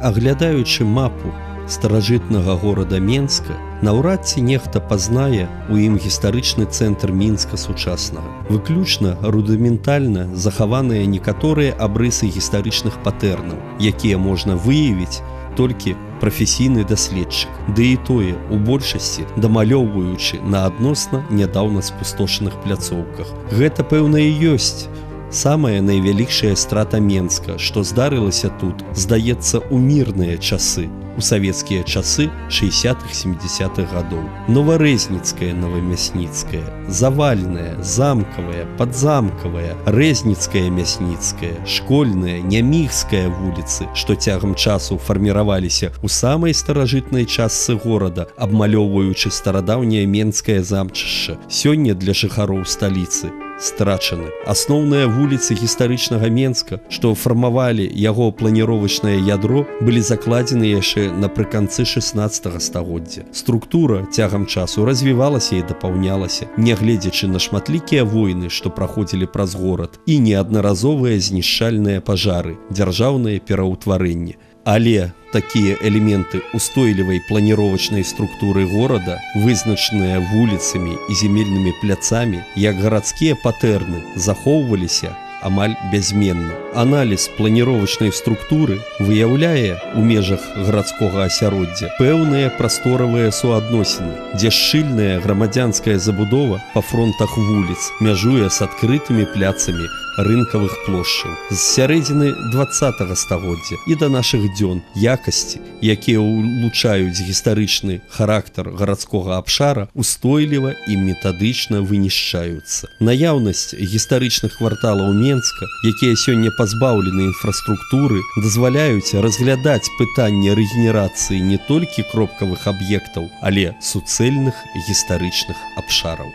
Аглядаючы мапу старажытнага горада Менска, наўрад ці нехта пазнае у ім гістарычны цэнтр Мінска сучаснага. Выключна рудыментальна захаваныя некаторыя абрысы гістарычных патэрнаў, якія можна выявіць толькі прафесійны даследчык, ды і тое у большасці дамалёўваючы на адносна нядаўна спустошаных пляцоўках. Гэта, пэўна, і ёсць самая найвялікшая страта Менска, што здарылася тут, здаецца, у мірныя часы, у савецкія часы 60-70-х гадоў. Новарэзніцкая, Новамясніцкая, Завальная, Замкавая, Падзамкавая, Рэзніцкая, Мясніцкая, Школьная, Няміхская вуліцы, што цягам часу фарміраваліся ў самай старажытнай частцы горада, абмалёўваючы старадаўняе менскае замчышча, сёння для жыхароў сталіцы страчаны. Асноўныя вуліцы гістарычнага Менска, што фармавалі яго планіровачнае ядро, былі закладзены яшчэ напрыканцы 16 стагоддзя. Структура цягам часу развівалася і дапаўнялася, нягледзячы на шматлікія войны, што праходзілі праз горад, і неаднаразовыя знішчальныя пажары, дзяржаўныя пераўтварэнні. Але такія элементы устойлівай планіровачнай структуры горада, вызначаныя вуліцамі і зямельнымі пляцамі, як гарадскія патэрны, захоўваліся амаль бязменна. Аналіз планіровачнай структуры выяўляе у межах гарадскога асяроддзя пэўныя прасторавыя суадносіны, дзе шчыльная грамадзянская забудова па фронтах вуліц мяжуе з адкрытымі пляцамі рынкавых плошчаў. З сярэдзіны 20 стагоддзя і да нашых дзён якасці, якія улучаюць гістарычны характар гарадскога абшара, устойліва і метадычна вынішчаюцца. Наяўнасць гістарычных кварталаў Менска, якія сёння пазбаўлены інфраструктуры, дазваляюць разглядаць пытанне рэгенерацыі не толькі кропкавых аб'ектаў, але суцэльных гістарычных абшараў.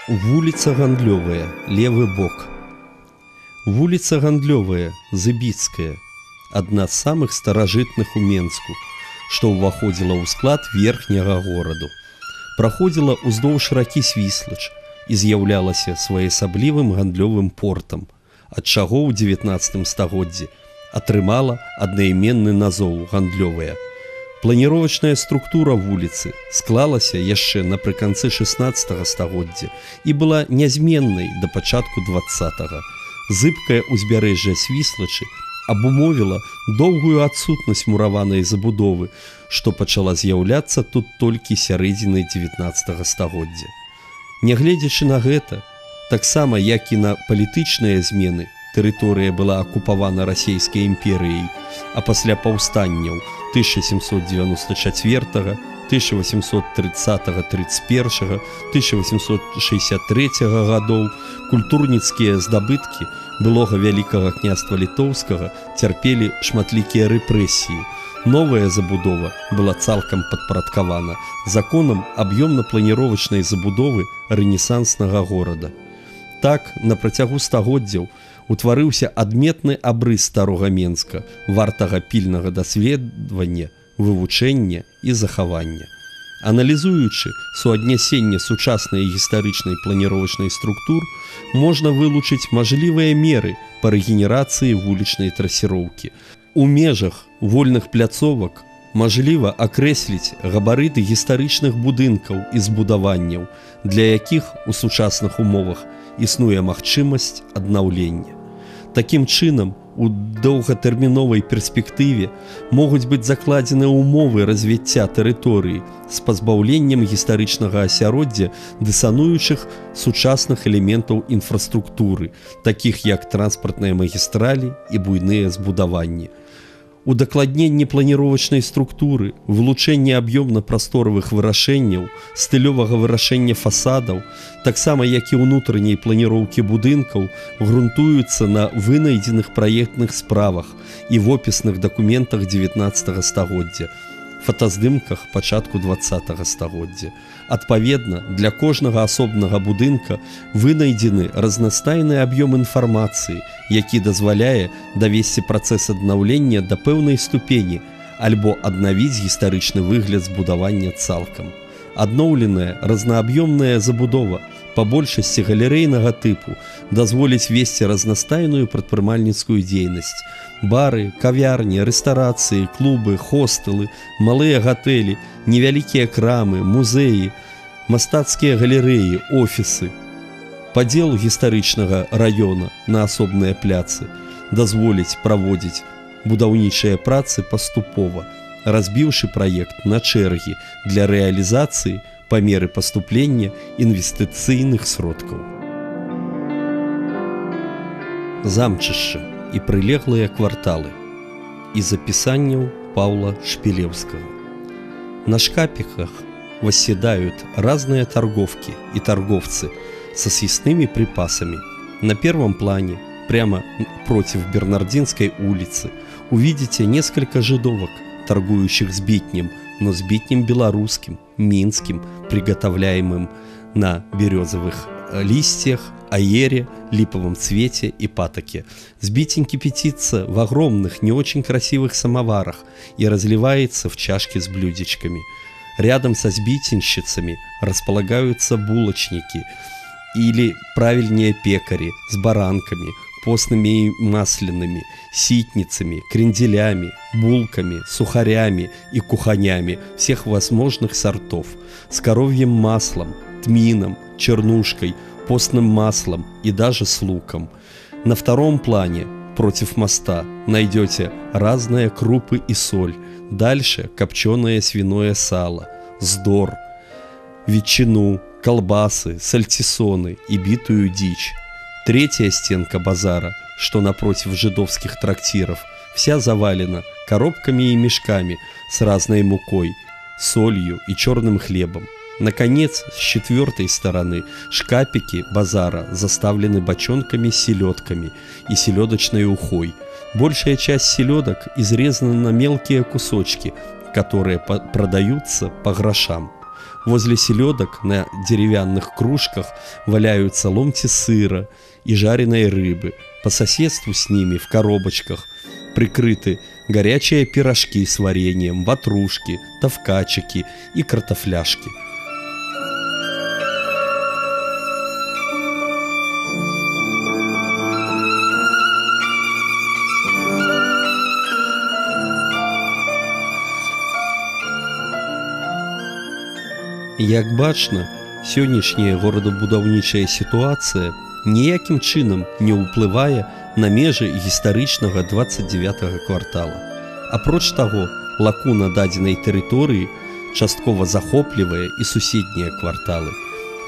Вуліца Гандлёвая, левы бок. Вуліца Гандлёвая, Зыбіцкая, адна з самых старажытных у Менску, што ўваходзіла ў склад верхняга гораду. Праходзіла ўздоўж ракі Свіслач і з'яўлялася своеасаблівым гандлёвым портам, ад чаго ў 19 стагоддзі атрымала аднайменны назоў Гандлёвая. Планіровачная структура вуліцы склалася яшчэ напрыканцы 16 стагоддзя і была нязменнай да пачатку 20-го. Зыбкае ўзбярэжжа Свіслачы абумовіла доўгую адсутнасць мураванай забудовы, што пачала з'яўляцца тут толькі сярэдзінай 19 стагоддзя. Нягледзячы на гэта, таксама як і на палітычныя змены, тэрыторыя была акупавана расійскай імперыяй, а пасля паўстанняў 1794, 1830-31, 1863 гадоў культурніцкія здабыткі былога вялікага княства літоўскага цярпелі шматлікія рэпрэсіі. Новая забудова была цалкам падпарадкавана законам аб'ёмна-планіровачнай забудовы рэнесанснага горада. Так, на працягу стагоддзяў утварыўся адметны абрыс старога Менска, вартага пільнага даследавання, вывучэння і захавання. Аналізуючы суаднясенне сучаснай гістарычнай планіровачнай структур, можна вылучыць мажлівыя меры па рэгенерацыі вулічнай трасіроўкі. У межах вольных пляцовак Мажліва акрэсліць габарыты гістарычных будынкаў і збудаванняў, для якіх у сучасных умовах існуе магчымасць аднаўлення. Такім чынам, у доўгатэрміновай перспектыве могуць быць закладзены ўмовы развіцця тэрыторыі з пазбаўленнем гістарычнага асяроддзя дысануючых сучасных элементаў інфраструктуры, такіх як транспартныя магістралі і буйныя збудаванні. Удакладненне планіровачнай структуры, вылучэнне аб'ёмна-прасторавых вырашэнняў, стылёвага вырашэння фасадаў, таксама як і ўнутранняй планіроўкі будынкаў, грунтуюцца на вынайдзеных праектных справах і вопісных дакументах 19 стагоддзя, фотаздымках пачатку 20 стагоддзя. Адпаведна, для кожнага асобнага будынка вынайдзены разнастайны аб'ём інфармацыі, які дазваляе давесці працэс аднаўлення да пэўнай ступені альбо аднавіць гістарычны выгляд збудавання цалкам. Адноўленая разнааб'ёмная забудова па большасці галерэйнага тыпу дазволіць весці разнастайную прадпрымальніцкую дзейнасць. Бары, кавярні, рэстарацыі, клубы, хостэлы, малыя гатэлі, невялікія крамы, музеі, мастацкія галерэі, офісы. Падзел гістарычнага раёна на асобныя пляцы дазволіць праводзіць будаўнічыя працы паступова, разбіўшы праект на чэргі для рэалізацыі па меры паступлення інвестыцыйных сродкаў. Замчышча і прылеглыя кварталы. Из описаний Павла Шпилевского. На шкапиках восседают разные торговки и торговцы со съестными припасами. На первом плане, прямо против Бернардинской улицы, увидите несколько жидовок, торгующих сбитнем, но сбитнем белорусским, минским, приготовляемым на березовых листьях, аере, липовом цвете и патоке. Сбитень кипятится в огромных, не очень красивых самоварах и разливается в чашки с блюдечками. Рядом со сбитенщицами располагаются булочники или, правильнее, пекари с баранками, постными и масляными, ситницами, кренделями, булками, сухарями и куханями всех возможных сортов, с коровьим маслом, тмином, чернушкой, постным маслом и даже с луком. На втором плане, против моста, найдете разные крупы и соль, дальше копченое свиное сало, здор, ветчину, колбасы, сальтисоны и битую дичь. Третья стенка базара, что напротив жидовских трактиров, вся завалена коробками и мешками с разной мукой, солью и черным хлебом. Наконец, с четвертой стороны шкапики базара заставлены бочонками с селедками и селедочной ухой. Большая часть селедок изрезана на мелкие кусочки, которые продаются по грошам. Возле селедок на деревянных кружках валяются ломти сыра и жареной рыбы. По соседству с ними в коробочках прикрыты горячие пирожки с вареньем, ватрушки, тавкачики и картофляшки. Як бачна, сённяшняя горадабудаўнічая сітуацыя ніякім чынам не ўплывае на межы гістарычнага 29-го квартала. Апроч таго, лакуна дадзенай тэрыторыі часткова захоплівае і суседнія кварталы.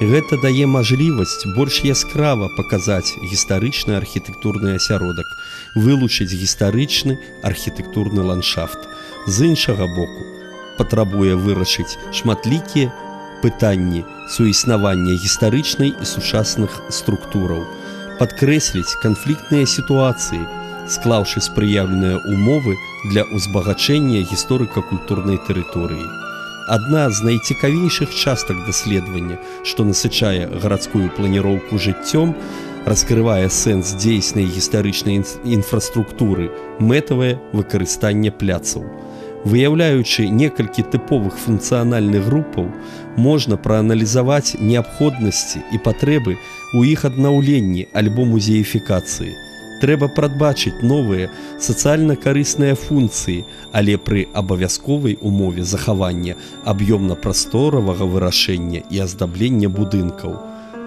Гэта дае мажлівасць больш яскрава паказаць гістарычны архітэктурны асяродак, вылучыць гістарычны архітэктурны ландшафт. З іншага боку, патрабуе вырашыць шматлікія пытанні суіснавання гістарычнай і сучасных структураў, падкрэсліць канфліктныя сітуацыі, склаўшы спрыяльныя умовы для ўзбагачэння гісторыка-культурнай тэрыторыі. Адна з найцікавейшых частак даследавання, што насычае гарадскую планіроўку жыццём, раскрывае сэнс дзейснай гістарычнай інфраструктуры, мэтавае выкарыстанне пляцаў. Выяўляючы некалькі тыповых функцыянальных групаў, можна прааналізаваць неабходнасці і патрэбы ў іх аднаўленні альбо музеіфікацыі. Трэба прадбачыць новыя сацыяльна карысныя функцыі, але пры абавязковай умове захавання аб'ёмна-прасторавага вырашэння і аздаблення будынкаў.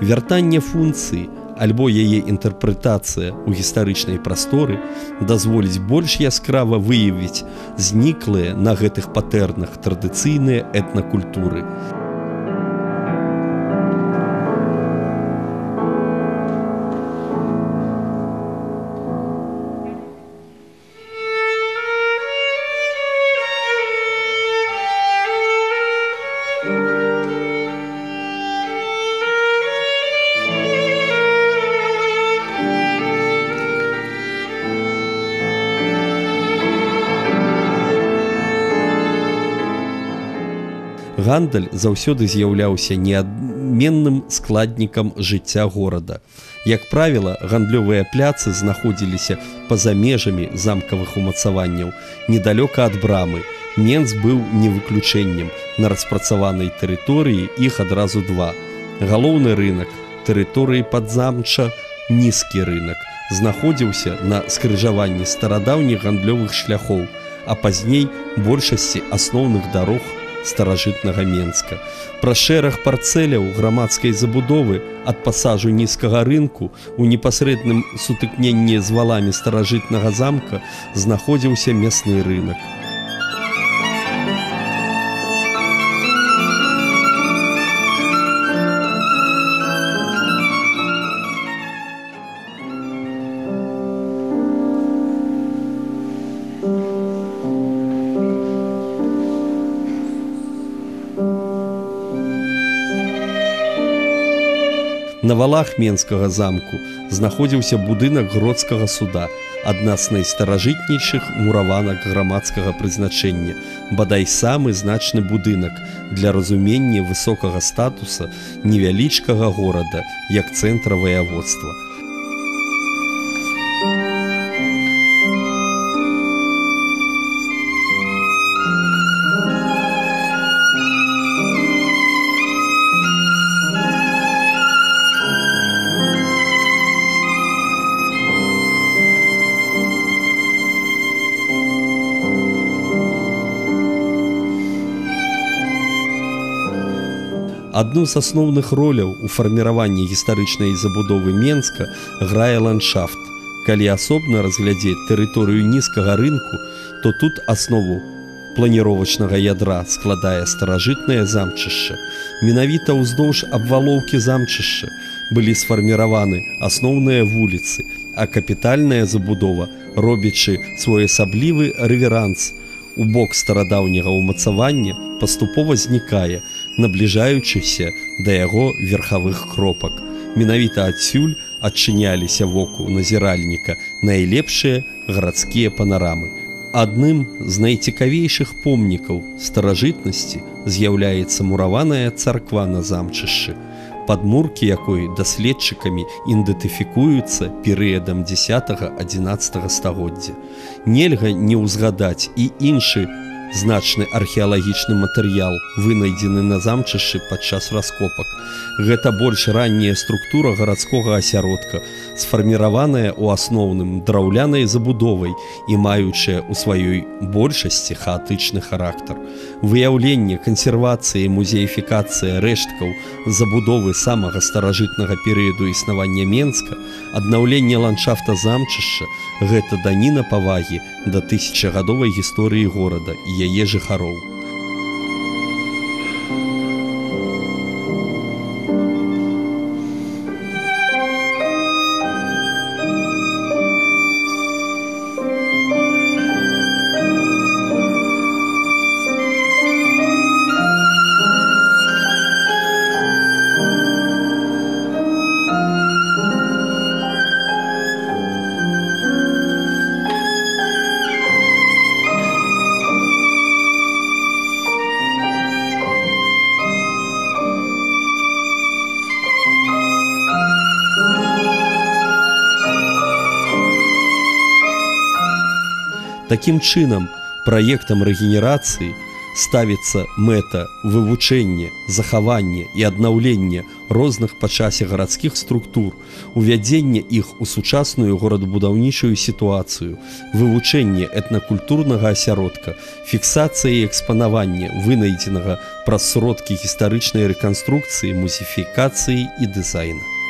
Вяртанне функцыі альбо яе інтэрпрэтацыя ў гістарычнай прасторы дазволіць больш яскрава выявіць зніклыя на гэтых патэрнах традыцыйныя этнакультуры. Гандаль заўсёды з'яўляўся неадменным складнікам жыцця горада. Як правіла, гандлёвыя пляцы знаходзіліся па-за межамі замкавых умацаванняў, недалёка ад брамы. Менск быў не выключэннем. На распрацаванай тэрыторыі іх адразу два. Галоўны рынак тэрыторыі падзамча, нізкі рынак, знаходзіўся на скрыжаванні старадаўніх гандлёвых шляхоў, а пазней большасці асноўных дарог старажытнага Менска. Пра шэраг парцэляў грамадскай забудовы ад пасажу нізкага рынку у непасрэдным сутыкненні з валамі старажытнага замка знаходзіўся мясны рынак. На валах Менскага замку знаходзіўся будынак гродскага суда, адна з найстаражытнейшых мураванак грамадскага прызначэння, бадай самы значны будынак для разумення высокага статуса невялічкага горада як цэнтра ваяводства. Адну з асноўных роляў у фарміраванні гістарычнай забудовы Менска грае ландшафт. Калі асобна разглядзець тэрыторыю нізкага рынку, то тут аснову планіровачнага ядра складае старажытнае замчышча. Менавіта ўздоўж абвалоўкі замчышча былі сфарміраваны асноўныя вуліцы, а капітальная забудова, робячы своеасаблівы рэверанс у бок старадаўняга ўмацавання, паступова знікае, набліжаючыся да яго верхавых кропак. Менавіта адсюль адчыняліся воку назіральніка найлепшыя гарадскія панарамы. Адным з найцікавейшых помнікаў старажытнасці з'яўляецца мураваная царква на замчышчы, падмуркі якой даследчыкамі ідэнтыфікуюцца перыядам 10-11 стагоддзя. Нельга не ўзгадаць і іншы значны археалагічны матэрыял, вынайдзены на замчышчы падчас раскопак. Гэта больш ранняя структура гарадскога асяродка, сфарміраваная ў асноўным драўлянай забудовай і маючая ў сваёй большасці хаатычны характар. Выяўленне, кансервацыя і музеіфікацыя рэшткаў забудовы самага старажытнага перыяду існавання Менска, аднаўленне ландшафта замчышча – гэта даніна павагі да тысячагадовай гісторыі горада і яе жыхароў. Такім чынам, праектам рэгенерацыі ставіцца мэта вывучэння, захавання і аднаўлення розных па часе гарадскіх структур, увядзення іх у сучасную горадабудаўнічую сітуацыю, вывучэнне этнакультурнага асяродка, фіксацыя і экспанаванне вынайдзенага праз сродкі гістарычнай рэканструкцыі, музіфікацыі і дызайна.